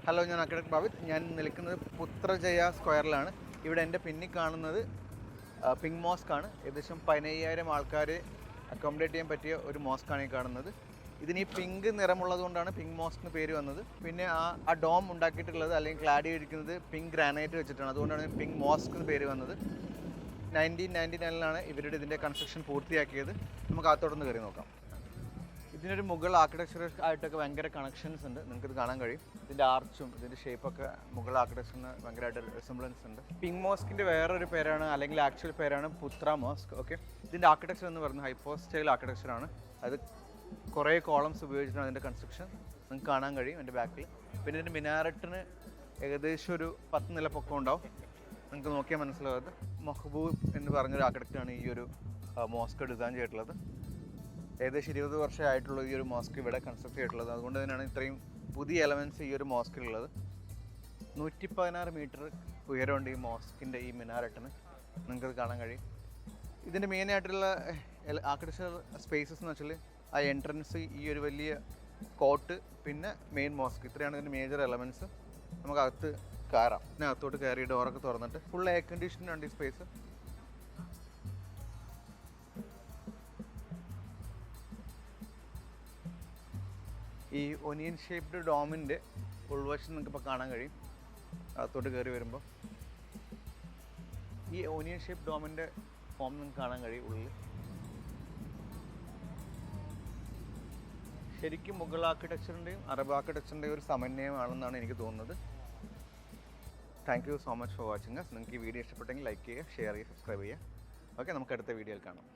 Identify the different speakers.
Speaker 1: Hello, ഞാൻ അക്കഡക് ഭാവിത്. ഞാൻ നിൽക്കുന്നത് പുത്രജയ സ്ക്വയറിലാണ്. ഇവിടെ എൻ്റെ പിന്നിൽ കാണുന്നത് പിങ്ക് മോസ്ക് ആണ്. ഏകദേശം 15,000 ആൾക്കാരെ അക്കോമഡേറ്റ് ചെയ്യാൻ പറ്റിയ ഒരു മോസ്കാണ് ഈ കാണുന്നത്. ഇതിന് ഈ പിങ്ക് നിറമുള്ളത് കൊണ്ടാണ് പിങ്ക് മോസ്ക് എന്ന് പേര് വന്നത്. പിന്നെ ആ ഡോം ഉണ്ടാക്കിയിട്ടുള്ളത് അല്ലെങ്കിൽ ക്ലാഡ് ചെയ്തിരിക്കുന്നത് പിങ്ക് ഗ്രാനൈറ്റ് വെച്ചിട്ടാണ്. അതുകൊണ്ടാണ് പിങ്ക് മോസ്ക് എന്ന് പേര് വന്നത്. 1999 ഇവരുടെ ഇതിൻ്റെ കൺസ്ട്രക്ഷൻ പൂർത്തിയാക്കിയത്. നമുക്ക് അകത്തോട്ടൊന്ന് കയറി നോക്കാം. ഇതിനൊരു മുഗൾ ആർക്കിടെക്ചർ ആയിട്ടൊക്കെ ഭയങ്കര കണക്ഷൻസ് ഉണ്ട്. നിങ്ങൾക്കിത് കാണാൻ കഴിയും. ഇതിൻ്റെ ആർച്ചും ഇതിൻ്റെ ഷേപ്പൊക്കെ മുഗൾ ആർക്കിടെക്ചറിന് ഭയങ്കരമായിട്ട് റിസംബ്ലൻസ് ഉണ്ട്. പിങ്ക് മോസ്കിൻ്റെ വേറൊരു പേരാണ്, അല്ലെങ്കിൽ ആക്ച്വൽ പേരാണ് പുത്ര മോസ്ക്. ഓക്കെ, ഇതിൻ്റെ ആർക്കിടെക്ചർ എന്ന് പറയുന്നത് ഹൈപ്പോ സ്റ്റൈൽ ആർക്കിടെക്ചറാണ്. അത് കുറേ കോളംസ് ഉപയോഗിച്ചിട്ടാണ് അതിൻ്റെ കൺസ്ട്രക്ഷൻ. നിങ്ങൾക്ക് കാണാൻ കഴിയും എൻ്റെ ബാക്കിൽ. പിന്നെ ഇതിൻ്റെ മിനാരറ്റിന് ഏകദേശം ഒരു 10 നില പൊക്കം ഉണ്ടാവും. നിങ്ങൾക്ക് നോക്കിയാൽ മനസ്സിലാവുന്നത് മഹബൂബ് എന്ന് പറഞ്ഞൊരു ആർക്കിടെക്റ്റാണ് ഈ ഒരു മോസ്ക് ഡിസൈൻ ചെയ്തിട്ടുള്ളത്. ഏകദേശം 20 വർഷമായിട്ടുള്ള ഈ ഒരു മോസ്ക് ഇവിടെ കൺസ്ട്രക്ട് ചെയ്തിട്ടുള്ളത്. അതുകൊണ്ട് തന്നെയാണ് ഇത്രയും പുതിയ എലമെൻറ്റ്സ് ഈ ഒരു മോസ്കിലുള്ളത്. 116 മീറ്റർ ഉയരമുണ്ട് ഈ മോസ്കിൻ്റെ ഈ മിനാരട്ടിന്. നിങ്ങൾക്കത് കാണാൻ കഴിയും. ഇതിൻ്റെ മെയിനായിട്ടുള്ള ആർക്കിടെക്ചർ സ്പേസസ് എന്ന് വെച്ചാൽ ആ എൻട്രൻസ്, ഈ ഒരു വലിയ കോട്ട്, പിന്നെ മെയിൻ മോസ്ക്, ഇത്രയാണ് ഇതിൻ്റെ മേജർ എലമെൻറ്റ്സ്. നമുക്കകത്ത് കയറാം. പിന്നെ അകത്തോട്ട് കയറി ഡോറൊക്കെ തുറന്നിട്ട് ഫുൾ എയർ കണ്ടീഷനാണ് ഈ സ്പേസ്. ഈ ഒനിയൻ ഷേപ്ഡ് ഡോമിൻ്റെ ഉൾവശം നിങ്ങൾക്കിപ്പോൾ കാണാൻ കഴിയും. അകത്തോട്ട് കയറി വരുമ്പോൾ ഈ ഒനിയൻ ഷേപ്പ് ഡോമിൻ്റെ ഫോം നിങ്ങൾക്ക് കാണാൻ കഴിയും ഉള്ളിൽ. ശരിക്കും മുഗൾ ആർക്കിടെക്ചറിൻ്റെയും അറബ് ആർക്കിടെക്ചറിൻ്റെയും ഒരു സമന്വയമാണെന്നാണ് എനിക്ക് തോന്നുന്നത്. Thank you so much for watching us. നിങ്ങൾക്ക് ഈ വീഡിയോ ഇഷ്ടപ്പെട്ടെങ്കിൽ ലൈക്ക് ചെയ്യുക, ഷെയർ ചെയ്യുക, സബ്സ്ക്രൈബ് ചെയ്യുക. ഓക്കെ, നമുക്ക് അടുത്ത വീഡിയോയിൽ കാണാം.